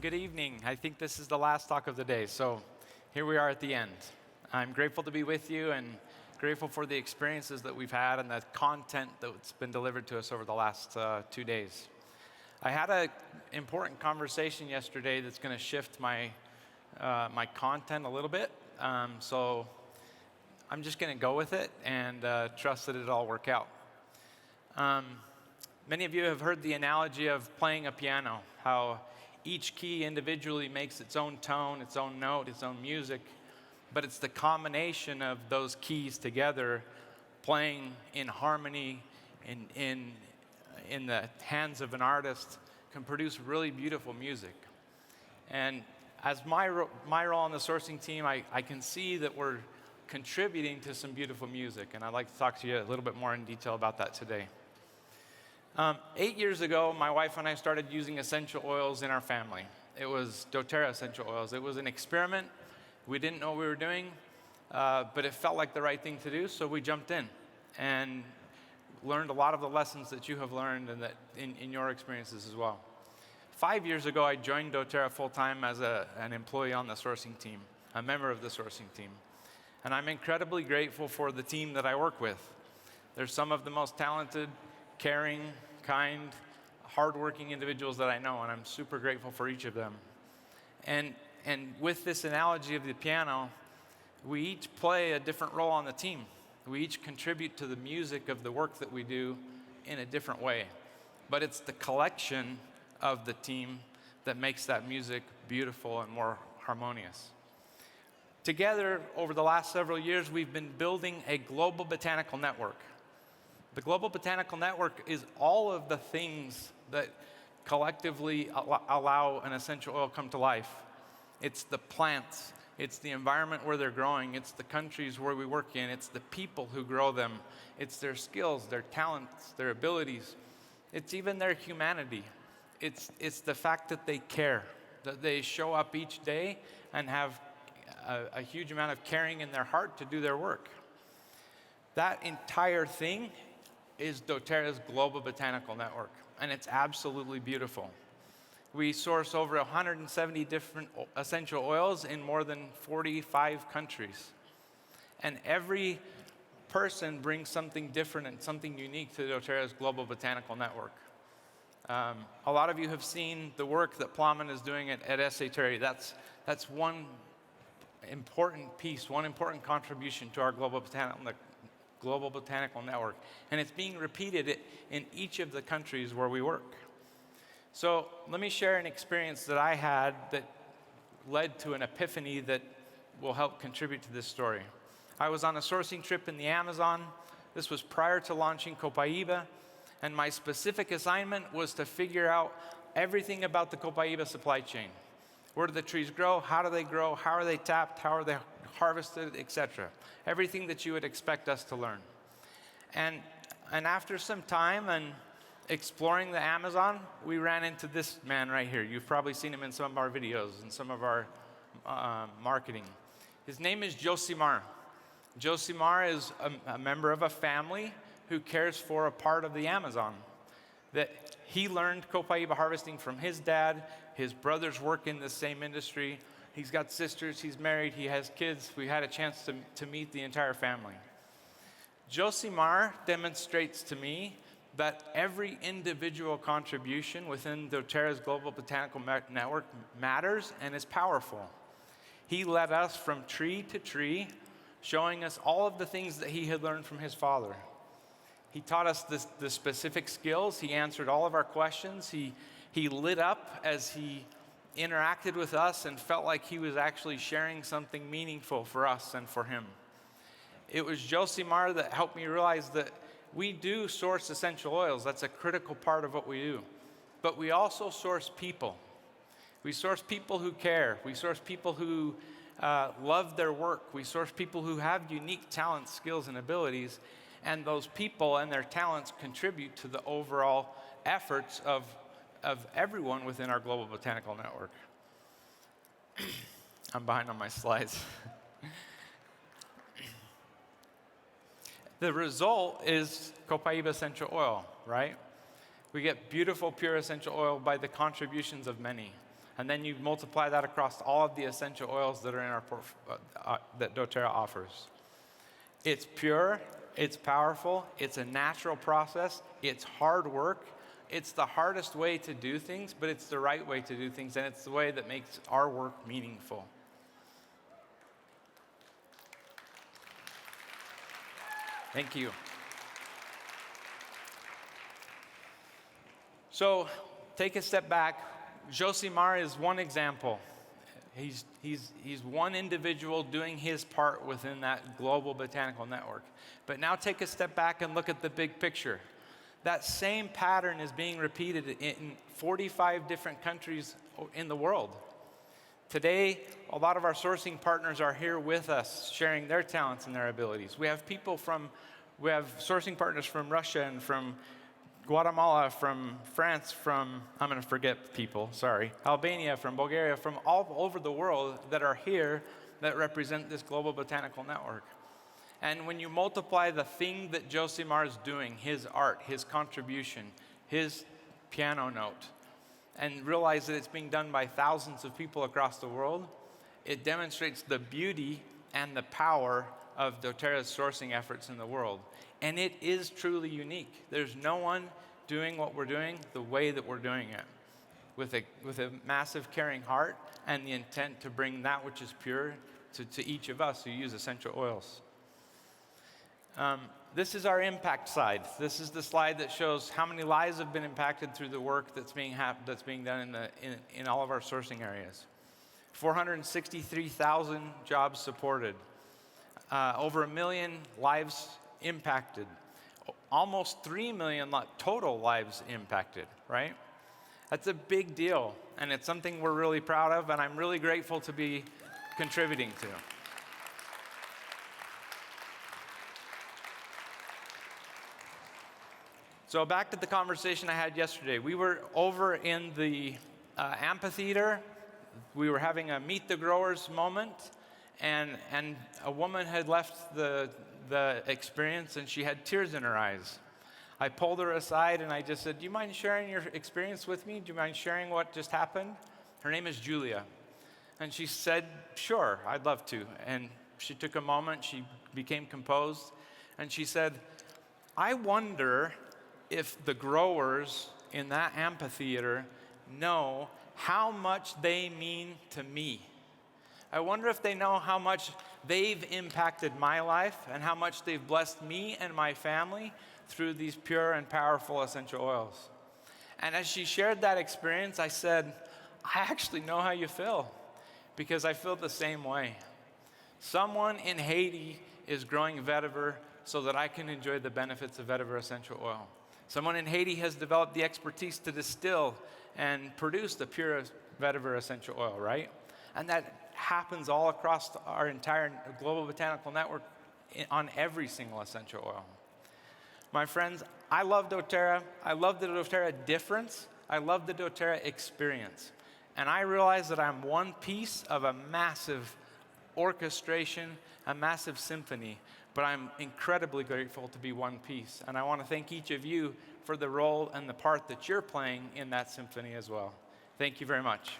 good evening. I think this is the last talk of the day, so here we are at the end. I'm grateful to be with you and grateful for the experiences that we've had and the content that's been delivered to us over the last 2 days. I had an important conversation yesterday that's going to shift my content a little bit, so I'm just going to go with it and trust that it'll all work out. Many of you have heard the analogy of playing a piano, how each key individually makes its own tone, its own note, its own music, but it's the combination of those keys together playing in harmony in the hands of an artist can produce really beautiful music. And as my role on the sourcing team, I can see that we're contributing to some beautiful music, and I'd like to talk to you a little bit more in detail about that today. 8 years ago, my wife and I started using essential oils in our family. It was doTERRA essential oils. It was an experiment. We didn't know what we were doing, but it felt like the right thing to do, so we jumped in and learned a lot of the lessons that you have learned and that in your experiences as well. 5 years ago, I joined doTERRA full-time as an employee on the sourcing team, a member of the sourcing team. And I'm incredibly grateful for the team that I work with. They're some of the most talented, caring, kind, hardworking individuals that I know, and I'm super grateful for each of them. And with this analogy of the piano, we each play a different role on the team. We each contribute to the music of the work that we do in a different way. But it's the collection of the team that makes that music beautiful and more harmonious. Together, over the last several years, we've been building a global botanical network. The Global Botanical Network is all of the things that collectively allow an essential oil come to life. It's the plants, it's the environment where they're growing, it's the countries where we work in, it's the people who grow them, it's their skills, their talents, their abilities, it's even their humanity. It's the fact that they care, that they show up each day and have a huge amount of caring in their heart to do their work. That entire thing is doTERRA's Global Botanical Network, and it's absolutely beautiful. We source over 170 different essential oils in more than 45 countries. And every person brings something different and something unique to doTERRA's Global Botanical Network. A lot of you have seen the work that Platt is doing at SATERRA. That's one important piece, one important contribution to our Global Botanical Network, and it's being repeated in each of the countries where we work. So let me share an experience that I had that led to an epiphany that will help contribute to this story. I was on a sourcing trip in the Amazon. This was prior to launching Copaiba, and my specific assignment was to figure out everything about the Copaiba supply chain. Where do the trees grow? How do they grow? How are they tapped? How are they harvested, etc. Everything that you would expect us to learn. And after some time and exploring the Amazon, we ran into this man right here. You've probably seen him in some of our videos and some of our marketing. His name is Josimar. Josimar is a member of a family who cares for a part of the Amazon. That he learned Copaiba harvesting from his dad. His brothers work in the same industry. He's got sisters, he's married, he has kids. We had a chance to meet the entire family. Josimar demonstrates to me that every individual contribution within doTERRA's Global Botanical Network matters and is powerful. He led us from tree to tree, showing us all of the things that he had learned from his father. He taught us the specific skills. He answered all of our questions. He lit up as he interacted with us and felt like he was actually sharing something meaningful for us and for him. It was Josimar that helped me realize that we do source essential oils. That's a critical part of what we do. But we also source people. We source people who care. We source people who love their work. We source people who have unique talents, skills, and abilities. And those people and their talents contribute to the overall efforts of everyone within our Global Botanical Network. I'm behind on my slides. The result is Copaiba essential oil, right? We get beautiful, pure essential oil by the contributions of many. And then you multiply that across all of the essential oils that are in our that doTERRA offers. It's pure, it's powerful, it's a natural process, it's hard work, it's the hardest way to do things, but it's the right way to do things, and it's the way that makes our work meaningful. Thank you. So take a step back. Josimar is one example. He's one individual doing his part within that global botanical network. But now take a step back and look at the big picture. That same pattern is being repeated in 45 different countries in the world. Today, a lot of our sourcing partners are here with us, sharing their talents and their abilities. We have sourcing partners from Russia and from Guatemala, from France, I'm going to forget people, sorry, Albania, from Bulgaria, from all over the world that are here that represent this global botanical network. And when you multiply the thing that Josimar is doing, his art, his contribution, his piano note, and realize that it's being done by thousands of people across the world, it demonstrates the beauty and the power of doTERRA's sourcing efforts in the world. And it is truly unique. There's no one doing what we're doing the way that we're doing it, with a massive caring heart and the intent to bring that which is pure to each of us who use essential oils. This is our impact side. This is the slide that shows how many lives have been impacted through the work that's being done in all of our sourcing areas. 463,000 jobs supported, over 1 million lives impacted, almost 3 million total lives impacted, right? That's a big deal, and it's something we're really proud of, and I'm really grateful to be contributing to. So back to the conversation I had yesterday. We were over in the amphitheater. We were having a Meet the Growers moment, and a woman had left the experience, and she had tears in her eyes. I pulled her aside, and I just said, do you mind sharing your experience with me? Do you mind sharing what just happened? Her name is Julia. And she said, sure, I'd love to. And she took a moment, she became composed, and she said, I wonder if the growers in that amphitheater know how much they mean to me. I wonder if they know how much they've impacted my life and how much they've blessed me and my family through these pure and powerful essential oils. And as she shared that experience, I said, I actually know how you feel, because I feel the same way. Someone in Haiti is growing vetiver so that I can enjoy the benefits of vetiver essential oil. Someone in Haiti has developed the expertise to distill and produce the pure vetiver essential oil, right? And that happens all across our entire global botanical network on every single essential oil. My friends, I love doTERRA. I love the doTERRA difference. I love the doTERRA experience. And I realize that I'm one piece of a massive orchestration, a massive symphony, but I'm incredibly grateful to be one piece. And I want to thank each of you for the role and the part that you're playing in that symphony as well. Thank you very much.